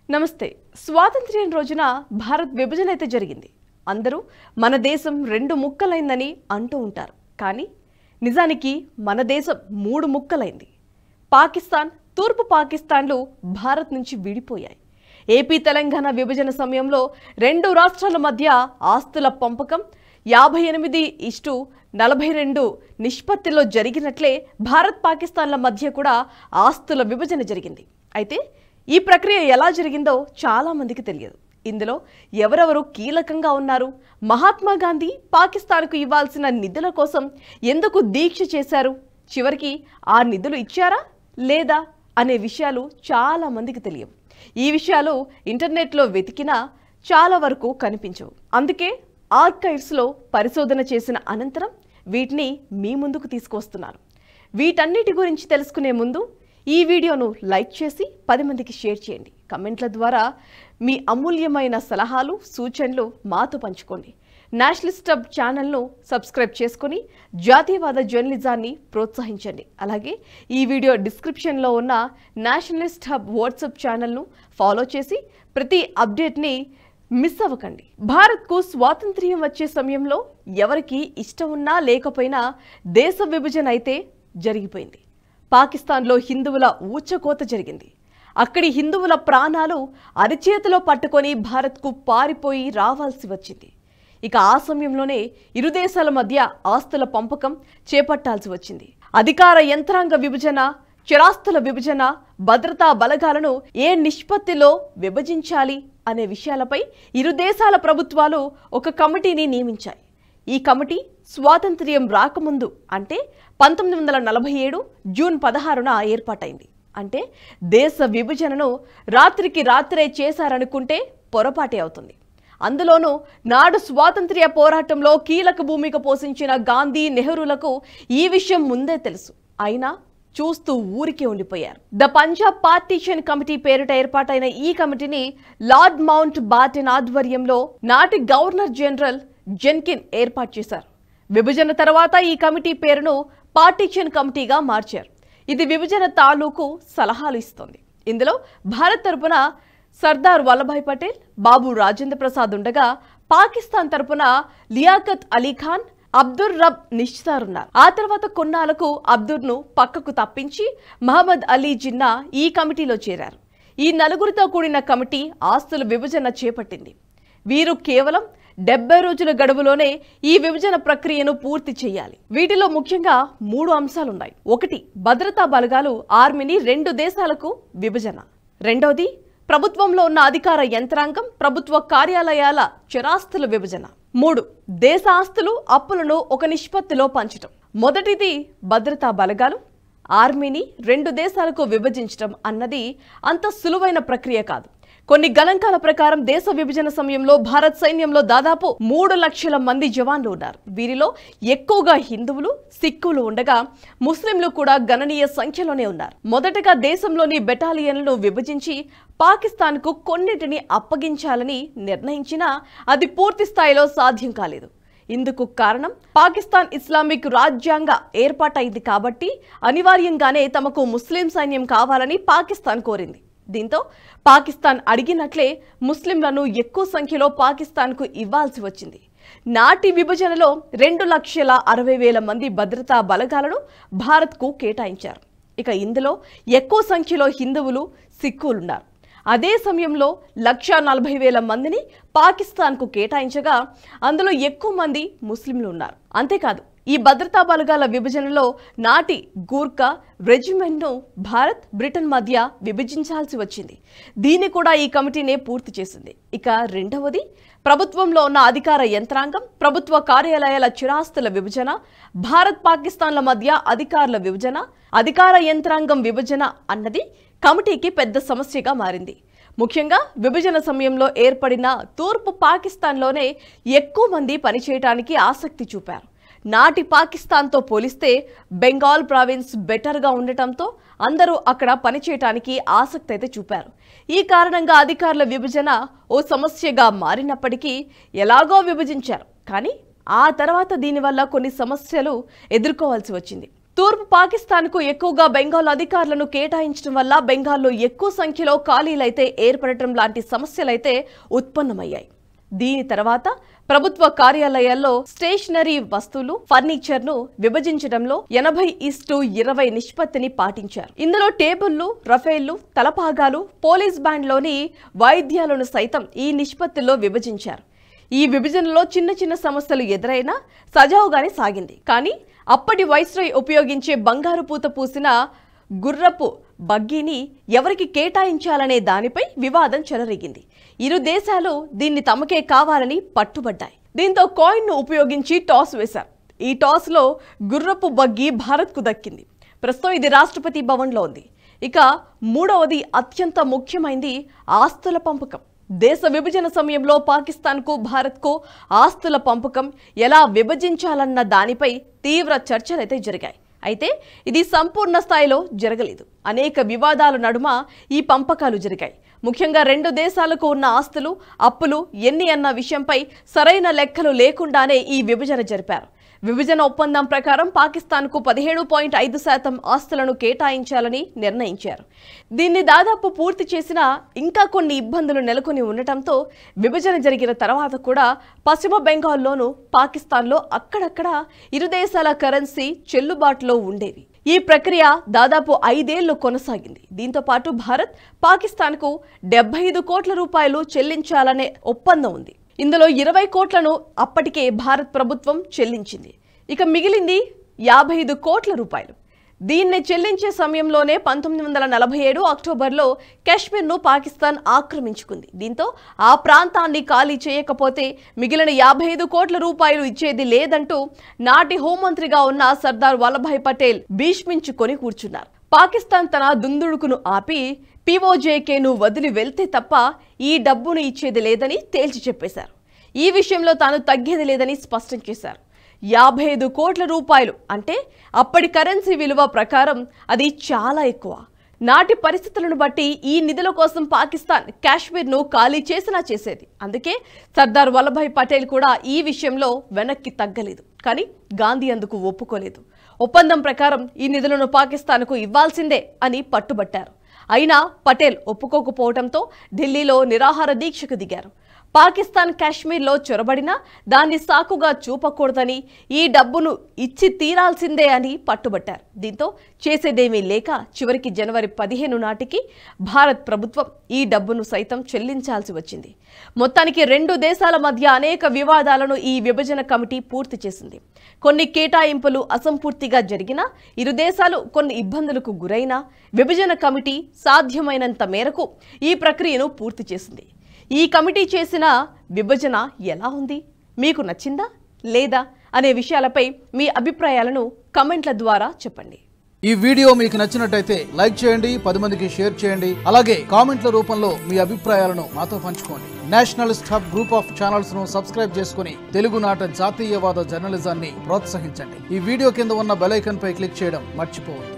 నమస్తే. స్వాతంత్ర్యం రోజున భారత్ విభజన అయితే జరిగింది. అందరూ మన దేశం రెండు ముక్కలైందని అంటూ ఉంటారు. కానీ నిజానికి మన దేశం మూడు ముక్కలైంది. పాకిస్తాన్, తూర్పు పాకిస్తాన్లు భారత్ నుంచి విడిపోయాయి. ఏపీ తెలంగాణ విభజన సమయంలో రెండు రాష్ట్రాల మధ్య ఆస్తుల పంపకం 58:42 నిష్పత్తిలో జరిగినట్లే భారత్ పాకిస్తాన్ల మధ్య కూడా ఆస్తుల విభజన జరిగింది. అయితే ఈ ప్రక్రియ ఎలా జరిగిందో చాలా మందికి తెలియదు. ఇందులో ఎవరెవరు కీలకంగా ఉన్నారు, మహాత్మా గాంధీ పాకిస్తాన్కు ఇవ్వాల్సిన నిధుల కోసం ఎందుకు దీక్ష చేశారు, చివరికి ఆ నిధులు ఇచ్చారా లేదా అనే విషయాలు చాలా మందికి తెలియవు. ఈ విషయాలు ఇంటర్నెట్లో వెతికినా చాలా వరకు కనిపించవు. అందుకే ఆర్కైవ్స్లో పరిశోధన చేసిన అనంతరం వీటిని మీ ముందుకు తీసుకొస్తున్నాను. వీటన్నిటి గురించి తెలుసుకునే ముందు ఈ వీడియోను లైక్ చేసి 10 మందికి షేర్ చేయండి. కమెంట్ల ద్వారా మీ అమూల్యమైన సలహాలు, సూచనలు మాతో పంచుకోండి. నేషనలిస్ట్ హబ్ ఛానల్ను సబ్స్క్రైబ్ చేసుకుని జాతీయవాద జర్నలిజాన్ని ప్రోత్సహించండి. అలాగే ఈ వీడియో డిస్క్రిప్షన్లో ఉన్న నేషనలిస్ట్ హబ్ వాట్సాప్ ఛానల్ను ఫాలో చేసి ప్రతి అప్డేట్ని మిస్ అవ్వకండి. భారత్కు స్వాతంత్ర్యం వచ్చే సమయంలో ఎవరికి ఇష్టం ఉన్నా లేకపోయినా దేశ విభజన అయితే జరిగిపోయింది. పాకిస్తాన్లో హిందువుల ఊచకోత జరిగింది. అక్కడి హిందువుల ప్రాణాలు అరిచేతిలో పట్టుకొని భారత్కు పారిపోయి రావాల్సి వచ్చింది. ఇక ఆ సమయంలోనే ఇరు దేశాల మధ్య ఆస్తుల పంపకం చేపట్టాల్సి వచ్చింది. అధికార యంత్రాంగ విభజన, చిరాస్తుల విభజన, భద్రతా బలగాలను ఏ నిష్పత్తిలో విభజించాలి అనే విషయాలపై ఇరు దేశాల ప్రభుత్వాలు ఒక కమిటీని నియమించాయి. ఈ కమిటీ స్వాతంత్ర్యం రాకముందు అంటే 1947 జూన్ 16న ఏర్పాటైంది. అంటే దేశ విభజనను రాత్రికి రాత్రే చేశారనుకుంటే పొరపాటే అవుతుంది. అందులోనూ నాడు స్వాతంత్ర్య పోరాటంలో కీలక భూమిక పోషించిన గాంధీ, నెహ్రూలకు ఈ విషయం ముందే తెలుసు. అయినా చూస్తూ ఊరికే ఉండిపోయారు. ద పంజాబ్ పార్టీషన్ కమిటీ పేరిట ఏర్పాటైన ఈ కమిటీని లార్డ్ మౌంట్ బాటెన్ ఆధ్వర్యంలో నాటి గవర్నర్ జనరల్ జెన్కిన్ ఏర్పాటు చేశారు. విభజన తర్వాత ఈ కమిటీ పేరును పార్టీషన్ కమిటీగా మార్చారు. ఇది విభజన తాలూకు సలహాలు ఇస్తుంది. ఇందులో భారత్ తరపున సర్దార్ వల్లభాయ్ పటేల్, బాబు రాజేంద్ర ప్రసాద్ ఉండగా పాకిస్తాన్ తరపున లియాఖత్ అలీ ఖాన్, అబ్దుర్ రబ్ నిష్తార్ ఉన్నారు. ఆ తర్వాత కొన్నాళ్లకు అబ్దుర్ను పక్కకు తప్పించి మహమ్మద్ అలీ జిన్నా ఈ కమిటీలో చేరారు. ఈ నలుగురితో కూడిన కమిటీ ఆస్తుల విభజన చేపట్టింది. వీరు కేవలం 70 రోజుల గడువులోనే ఈ విభజన ప్రక్రియను పూర్తి చేయాలి. వీటిలో ముఖ్యంగా 3 అంశాలున్నాయి. 1, భద్రతా బలగాలు ఆర్మీని 2 దేశాలకు విభజన. 2ది, ప్రభుత్వంలో ఉన్న అధికార యంత్రాంగం, ప్రభుత్వ కార్యాలయాల చిరాస్తుల విభజన. 3, దేశ ఆస్తులు, అప్పులను ఒక నిష్పత్తిలో పంచటం. మొదటిది భద్రతా బలగాలు ఆర్మీని 2 దేశాలకు విభజించడం అన్నది అంత సులువైన ప్రక్రియ కాదు. కొన్ని గణాంకాల ప్రకారం దేశ విభజన సమయంలో భారత్ సైన్యంలో దాదాపు 3 లక్షల మంది జవాన్లు ఉన్నారు. వీరిలో ఎక్కువగా హిందువులు, సిక్కులు ఉండగా ముస్లింలు కూడా గణనీయ సంఖ్యలోనే ఉన్నారు. మొదటగా దేశంలోని బెటాలియన్లను విభజించి పాకిస్తాన్కు కొన్నిటిని అప్పగించాలని నిర్ణయించినా అది పూర్తి స్థాయిలో సాధ్యం కాలేదు. ఇందుకు కారణం పాకిస్తాన్ ఇస్లామిక్ రాజ్యాంగ ఏర్పాటైంది కాబట్టి అనివార్యంగానే తమకు ముస్లిం సైన్యం కావాలని పాకిస్తాన్ కోరింది. దీంతో పాకిస్తాన్ అడిగినట్లే ముస్లింలను ఎక్కువ సంఖ్యలో పాకిస్తాన్కు ఇవ్వాల్సి వచ్చింది. నాటి విభజనలో 2,60,000 మంది భద్రతా బలగాలను భారత్కు కేటాయించారు. ఇక ఇందులో ఎక్కువ సంఖ్యలో హిందువులు, సిక్కులున్నారు. అదే సమయంలో 1,40,000 మందిని పాకిస్తాన్కు కేటాయించగా అందులో ఎక్కువ మంది ముస్లింలు ఉన్నారు. అంతేకాదు, ఈ భద్రతా బలగాల విభజనలో నాటి గూర్ఖా రెజిమెంట్ను భారత్, బ్రిటన్ మధ్య విభజించాల్సి వచ్చింది. దీన్ని కూడా ఈ కమిటీనే పూర్తి చేసింది. ఇక 2వది, ప్రభుత్వంలో ఉన్న అధికార యంత్రాంగం, ప్రభుత్వ కార్యాలయాల చిరాస్తుల విభజన. భారత్, పాకిస్తాన్ల మధ్య అధికారుల విభజన, అధికార యంత్రాంగం విభజన అన్నది కమిటీకి పెద్ద సమస్యగా మారింది. ముఖ్యంగా విభజన సమయంలో ఏర్పడిన తూర్పు పాకిస్తాన్లోనే ఎక్కువ మంది పనిచేయడానికి ఆసక్తి చూపారు. నాటి పాకిస్తాన్తో పోలిస్తే బెంగాల్ ప్రావిన్స్ బెటర్గా ఉండటంతో అందరూ అక్కడ పనిచేయటానికి ఆసక్తి అయితే చూపారు. ఈ కారణంగా అధికారుల విభజన ఓ సమస్యగా మారినప్పటికీ ఎలాగో విభజించారు. కానీ ఆ తర్వాత దీనివల్ల కొన్ని సమస్యలు ఎదుర్కోవాల్సి వచ్చింది. తూర్పు పాకిస్తాన్కు ఎక్కువగా బెంగాల్ అధికారులను కేటాయించడం వల్ల బెంగాల్లో ఎక్కువ సంఖ్యలో ఖాళీలైతే ఏర్పడటం లాంటి సమస్యలైతే ఉత్పన్నమయ్యాయి. దీని తర్వాత ప్రభుత్వ కార్యాలయాల్లో స్టేషనరీ వస్తువులు, ఫర్నిచర్ ను విభజించడంలో 80:20 నిష్పత్తిని పాటించారు. ఇందులో టేబుళ్లు, రఫేళ్లు, తలపాగాలు, పోలీస్ బ్యాండ్లోని వాయిద్యాలను సైతం ఈ నిష్పత్తిలో విభజించారు. ఈ విభజనలో చిన్న చిన్న సమస్యలు ఎదురైనా సజావుగానే సాగింది. కానీ అప్పటి వైస్రాయ్ ఉపయోగించే బంగారు పూత పూసిన గుర్రపు బగ్గీని ఎవరికి కేటాయించాలనే దానిపై వివాదం చెలరేగింది. ఇరు దేశాలు దీన్ని తమకే కావాలని పట్టుబడ్డాయి. దీంతో కాయిన్ ను ఉపయోగించి టాస్ వేశారు. ఈ టాస్ లో గుర్రపు బగ్గీ భారత్ కు దక్కింది. ప్రస్తుతం ఇది రాష్ట్రపతి భవన్ లో ఉంది. ఇక మూడవది అత్యంత ముఖ్యమైనది ఆస్తుల పంపకం. దేశ విభజన సమయంలో పాకిస్తాన్కు, భారత్కు ఆస్తుల పంపకం ఎలా విభజించాలన్న దానిపై తీవ్ర చర్చలైతే జరిగాయి. అయితే ఇది సంపూర్ణ స్థాయిలో జరగలేదు. అనేక వివాదాల నడుమ ఈ పంపకాలు జరిగాయి. ముఖ్యంగా రెండు దేశాలకు ఉన్న ఆస్తులు, అప్పులు ఎన్ని అన్న విషయంపై సరైన లెక్కలు లేకుండానే ఈ విభజన జరిపారు. విభజన ఒప్పందం ప్రకారం పాకిస్తాన్కు 17.5% ఆస్తులను కేటాయించాలని నిర్ణయించారు. దీన్ని దాదాపు పూర్తి చేసినా ఇంకా కొన్ని ఇబ్బందులు నెలకొని ఉండటంతో విభజన జరిగిన తర్వాత కూడా పశ్చిమ బెంగాల్లోనూ, పాకిస్తాన్లో అక్కడక్కడ ఇరు దేశాల కరెన్సీ చెల్లుబాటులో ఉండేవి. ఈ ప్రక్రియ దాదాపు 5 ఏళ్లు కొనసాగింది. దీంతో పాటు భారత్ పాకిస్తాన్కు 75 కోట్ల రూపాయలు చెల్లించాలనే ఒప్పందం ఉంది. ఇందులో 20 కోట్లను అప్పటికే భారత్ ప్రభుత్వం చెల్లించింది. ఇక మిగిలింది 55 కోట్ల రూపాయలు. దీన్ని చెల్లించే సమయంలోనే 1947 అక్టోబర్లో కాశ్మీర్ను పాకిస్తాన్ ఆక్రమించుకుంది. దీంతో ఆ ప్రాంతాన్ని ఖాళీ చేయకపోతే మిగిలిన 55 కోట్ల రూపాయలు ఇచ్చేది లేదంటూ నాటి హోంమంత్రిగా ఉన్న సర్దార్ వల్లభాయ్ పటేల్ భీష్మించుకొని కూర్చున్నారు. పాకిస్తాన్ తన దుందుడుకును ఆపి పీఓజేకేను వదిలి వెళ్తే తప్ప ఈ డబ్బును ఇచ్చేది లేదని తేల్చి చెప్పేశారు. ఈ విషయంలో తాను తగ్గేది లేదని స్పష్టం చేశారు. 55 కోట్ల రూపాయలు అంటే అప్పటి కరెన్సీ విలువ ప్రకారం అది చాలా ఎక్కువ. నాటి పరిస్థితులను బట్టి ఈ నిధుల కోసం పాకిస్తాన్ కాశ్మీర్ను ఖాళీ చేసినా చేసేది. అందుకే సర్దార్ వల్లభాయ్ పటేల్ కూడా ఈ విషయంలో వెనక్కి తగ్గలేదు. కానీ గాంధీ అందుకు ఒప్పుకోలేదు. ఒప్పందం ప్రకారం ఈ నిధులను పాకిస్తాన్కు ఇవ్వాల్సిందే అని పట్టుబట్టారు. అయినా పటేల్ ఒప్పుకోకపోవడంతో ఢిల్లీలో నిరాహార దీక్షకు దిగారు. పాకిస్తాన్ కాశ్మీర్లో చొరబడినా దాన్ని సాకుగా చూపకూడదని, ఈ డబ్బును ఇచ్చి తీరాల్సిందే అని పట్టుబట్టారు. దీంతో చేసేదేమీ లేక చివరికి జనవరి 15 నాటికి భారత్ ప్రభుత్వం ఈ డబ్బును సైతం చెల్లించాల్సి వచ్చింది. మొత్తానికి రెండు దేశాల మధ్య అనేక వివాదాలను ఈ విభజన కమిటీ పూర్తి చేసింది. కొన్ని కేటాయింపులు అసంపూర్తిగా జరిగినా, ఇరు దేశాలు కొన్ని ఇబ్బందులకు గురైనా విభజన కమిటీ సాధ్యమైనంత మేరకు ఈ ప్రక్రియను పూర్తి చేసింది. ఈ కమిటీ చేసిన విభజన ఎలా ఉంది, మీకు నచ్చిందా లేదా అనే విషయాలపై మీ అభిప్రాయాలను కమెంట్ల ద్వారా చెప్పండి. ఈ వీడియో మీకు నచ్చినట్టయితే లైక్ చేయండి, 10 మందికి షేర్ చేయండి. అలాగే కామెంట్ల రూపంలో మీ అభిప్రాయాలను మాతో పంచుకోండి. Nationalist hub group of channels ను సబ్స్క్రైబ్ చేసుకుని తెలుగునాట జాతీయవాద జర్నలిజాన్ని ప్రోత్సహించండి. ఈ వీడియో కింద ఉన్న బెల్ ఐకాన్ పై క్లిక్ చేయడం మర్చిపోవద్దు.